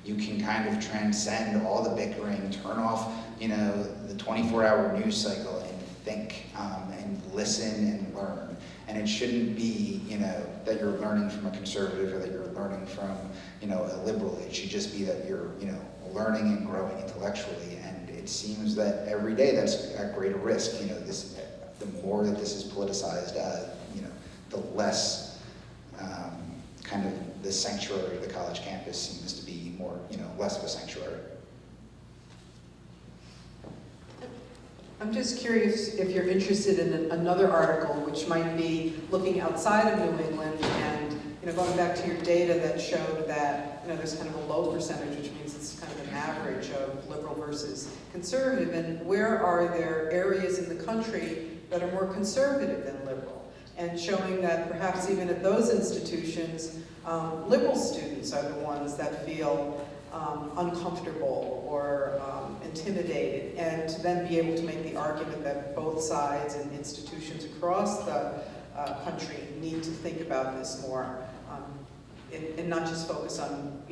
you can kind of transcend all the bickering, turn off, the 24-hour news cycle and think and listen and learn. And it shouldn't be, that you're learning from a conservative or that you're learning from, a liberal. It should just be that you're, learning and growing intellectually. And it seems that every day that's at greater risk. The more that this is politicized, the less kind of the sanctuary of the college campus seems to be more, less of a sanctuary. I'm just curious if you're interested in another article which might be looking outside of New England and going back to your data that showed that there's kind of a low percentage, which means it's kind of an average of liberal versus conservative, and where are there areas in the country that are more conservative than liberal, and showing that perhaps even at those institutions, liberal students are the ones that feel uncomfortable or intimidated, and to then be able to make the argument that both sides and institutions across the country need to think about this more, and not just focus on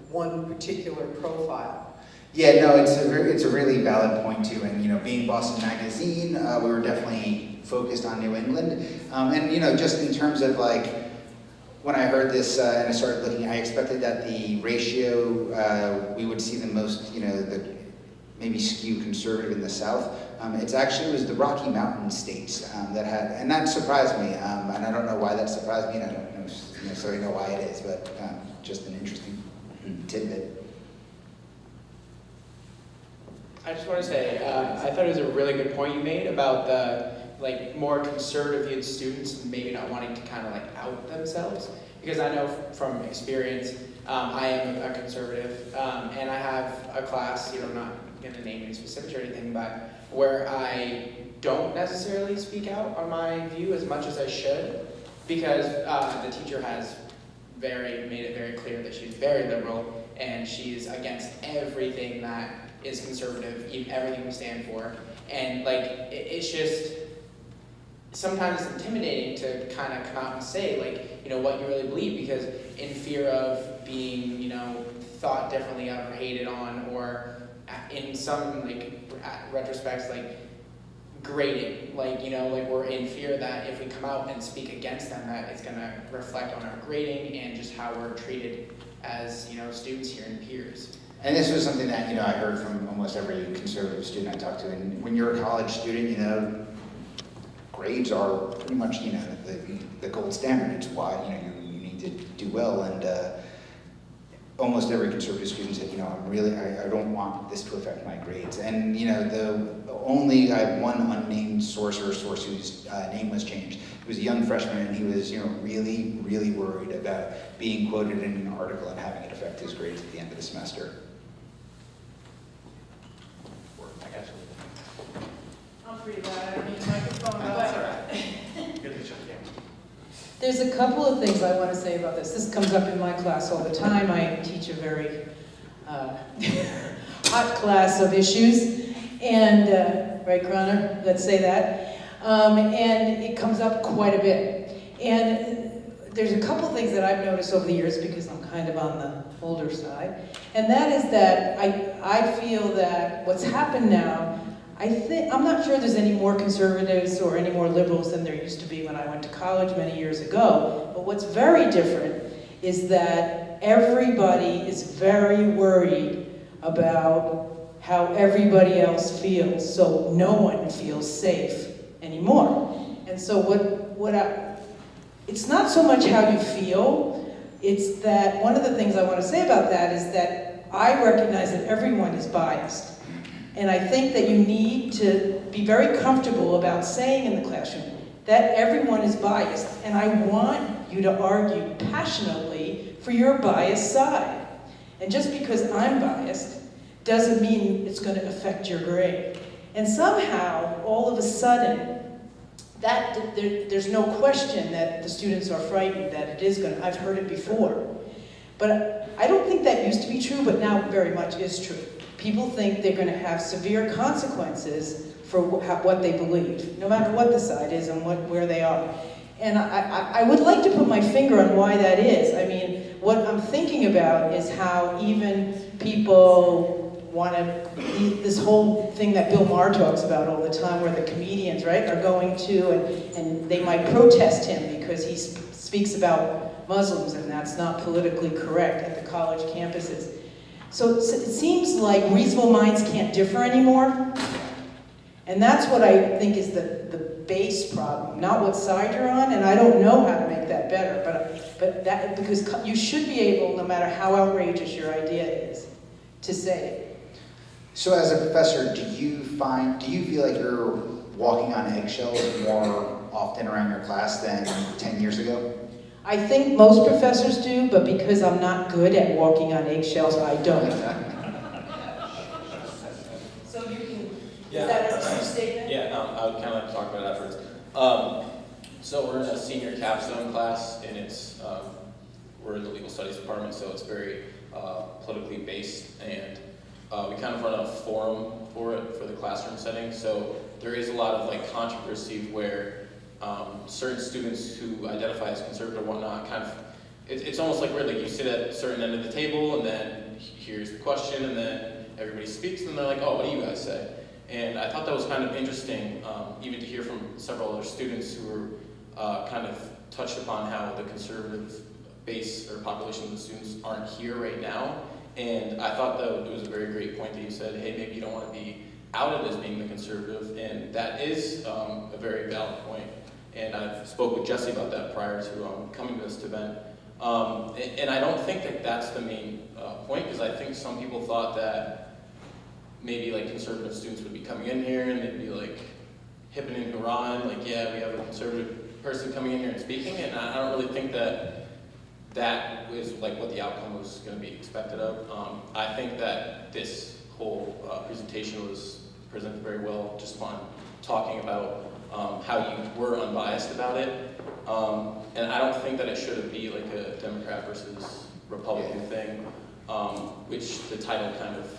one particular profile. Yeah, no, it's a really valid point too. And being Boston Magazine, we were definitely focused on New England, and just in terms of like, when I heard this and I started looking, I expected that the ratio we would see the most, maybe skew conservative in the South. It was the Rocky Mountain states that had, and that surprised me, and I don't know why that surprised me, and I don't necessarily know why it is, but just an interesting tidbit. I just want to say, I thought it was a really good point you made about the more conservative viewed students maybe not wanting to kind of out themselves, because I know from experience, I am a conservative, and I have a class, not going to name any specifics or anything, but where I don't necessarily speak out on my view as much as I should, because the teacher has made it very clear that she's very liberal and she's against everything that is conservative, everything we stand for, and it's just sometimes it's intimidating to kind of come out and say what you really believe, because in fear of being thought differently of or hated on, or in some retrospects grading, we're in fear that if we come out and speak against them, that it's going to reflect on our grading and just how we're treated as students here and peers. And this was something that I heard from almost every conservative student I talked to. And when you're a college student, grades are pretty much the gold standard. It's why you need to do well. And almost every conservative student said, I don't want this to affect my grades. And I have one unnamed source whose name was changed. He was a young freshman, and he was really, really worried about being quoted in an article and having it affect his grades at the end of the semester. I'm pretty glad I don't need a microphone. That's all right. Good to shut down. There's a couple of things I want to say about this. This comes up in my class all the time. I teach a very hot class of issues, and right, Connor? Let's say that. And it comes up quite a bit. And there's a couple things that I've noticed over the years, because I'm kind of on the older side, and that is that I feel that what's happened now, I'm not sure there's any more conservatives or any more liberals than there used to be when I went to college many years ago. But what's very different is that everybody is very worried about how everybody else feels, so no one feels safe anymore. And so it's not so much how you feel, it's that one of the things I want to say about that is that I recognize that everyone is biased. And I think that you need to be very comfortable about saying in the classroom that everyone is biased. And I want you to argue passionately for your biased side. And just because I'm biased doesn't mean it's going to affect your grade. And somehow, all of a sudden, there's no question that the students are frightened that it is going to, I've heard it before. But I don't think that used to be true, but now very much is true. People think they're going to have severe consequences for what they believe, no matter what the side is and where they are. And I would like to put my finger on why that is. I mean, what I'm thinking about is how even people want to, this whole thing that Bill Maher talks about all the time, where the comedians, right, are going to, and they might protest him because he speaks about Muslims, and that's not politically correct at the college campuses. So it seems like reasonable minds can't differ anymore. And that's what I think is the base problem, not what side you're on, and I don't know how to make that better, but that, because you should be able, no matter how outrageous your idea is, to say it. So as a professor, do you feel like you're walking on eggshells more often around your class than 10 years ago? I think most professors do, but because I'm not good at walking on eggshells, I don't. So you can, is that a true statement? Yeah, I would kind of like to talk about it afterwards. So we're in a senior capstone class, and it's we're in the legal studies department, so it's very politically based, and we kind of run a forum for it for the classroom setting. So there is a lot of like controversy where certain students who identify as conservative or whatnot kind of, it's almost like weird, like you sit at a certain end of the table and then here's the question and then everybody speaks and they're like, oh, what do you guys say? And I thought that was kind of interesting, even to hear from several other students who were kind of touched upon how the conservative base or population of the students aren't here right now. And I thought that it was a very great point that you said, hey, maybe you don't want to be outed as being the conservative, and that is a very valid point. And I've spoke with Jesse about that prior to coming to this event. And I don't think that that's the main point, because I think some people thought that maybe like conservative students would be coming in here and they'd be like hipping and hurrahing, like, yeah, we have a conservative person coming in here and speaking, and I don't really think that that was like what the outcome was going to be expected of. I think that this whole presentation was presented very well, just on talking about how you were unbiased about it. And I don't think that it should be like a Democrat versus Republican thing, which the title kind of...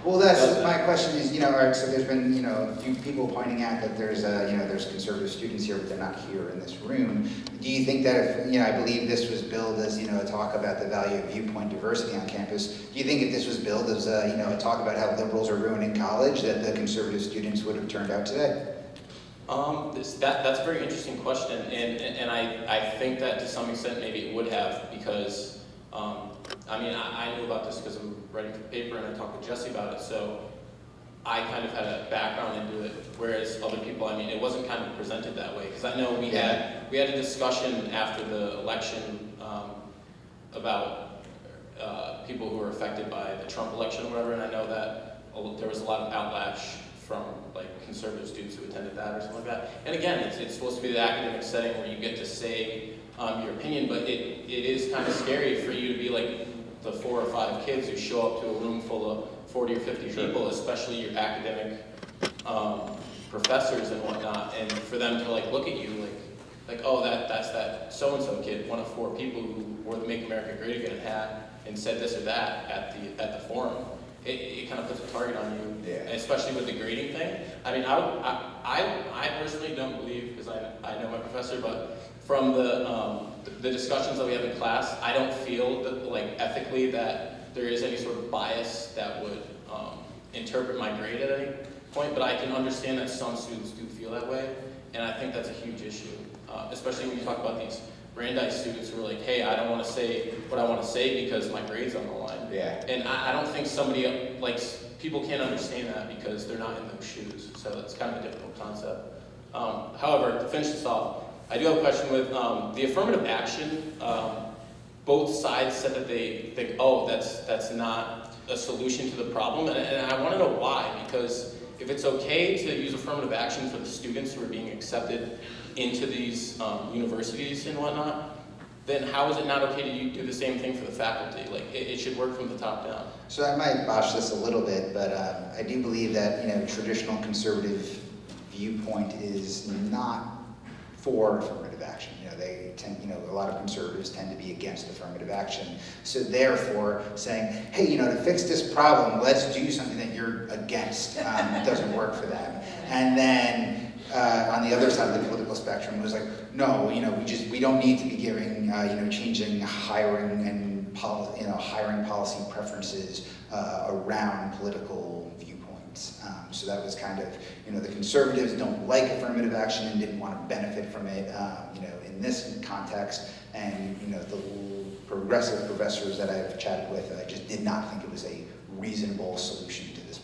Well, that's my question is, all right, so there's been, a few people pointing out that there's, there's conservative students here, but they're not here in this room. Do you think that if, I believe this was billed as, a talk about the value of viewpoint diversity on campus, do you think if this was billed as, a talk about how liberals are ruining college, that the conservative students would have turned out today? That's a very interesting question, and I think that to some extent maybe it would have, because I knew about this because I'm writing the paper and I talked with Jesse about it, so I kind of had a background into it, whereas other people, it wasn't kind of presented that way, because I know we had a discussion after the election about people who were affected by the Trump election or whatever, and I know that there was a lot of outlash from like conservative students who attended that or something like that. And again, it's supposed to be the academic setting where you get to say your opinion, but it is kind of scary for you to be like the 4 or 5 kids who show up to a room full of 40 or 50 people, especially your academic professors and whatnot, and for them to like look at you like oh, that's that so-and-so kid, one of 4 people who wore the Make America Great Again hat and said this or that at the forum. It kind of puts a target on you, especially with the grading thing. I personally don't believe, because I know my professor, but from the discussions that we have in class, I don't feel that like ethically that there is any sort of bias that would interpret my grade at any point. But I can understand that some students do feel that way, and I think that's a huge issue, especially when you talk about these Brandeis students who are like, hey, I don't want to say what I want to say because my grade's on the line. Yeah. And I don't think somebody, people can't understand that because they're not in those shoes. So it's kind of a difficult concept. However, to finish this off, I do have a question with the affirmative action. Both sides said that they think, oh, that's not a solution to the problem, and I want to know why, because if it's okay to use affirmative action for the students who are being accepted into these universities and whatnot, then how is it not okay to do the same thing for the faculty? Like, it should work from the top down. So I might botch this a little bit, but I do believe that, you know, traditional conservative viewpoint is not for affirmative action. You know, they tend, you know, a lot of conservatives tend to be against affirmative action. So therefore, saying, hey, you know, to fix this problem, let's do something that you're against, doesn't work for them. And then on the other side of the political spectrum, it was like, no, you know, we don't need to be giving, you know, changing hiring and hiring policy preferences around political viewpoints. So that was kind of, you know, the conservatives don't like affirmative action and didn't want to benefit from it, you know, in this context. And, you know, the progressive professors that I've chatted with just did not think it was a reasonable solution to this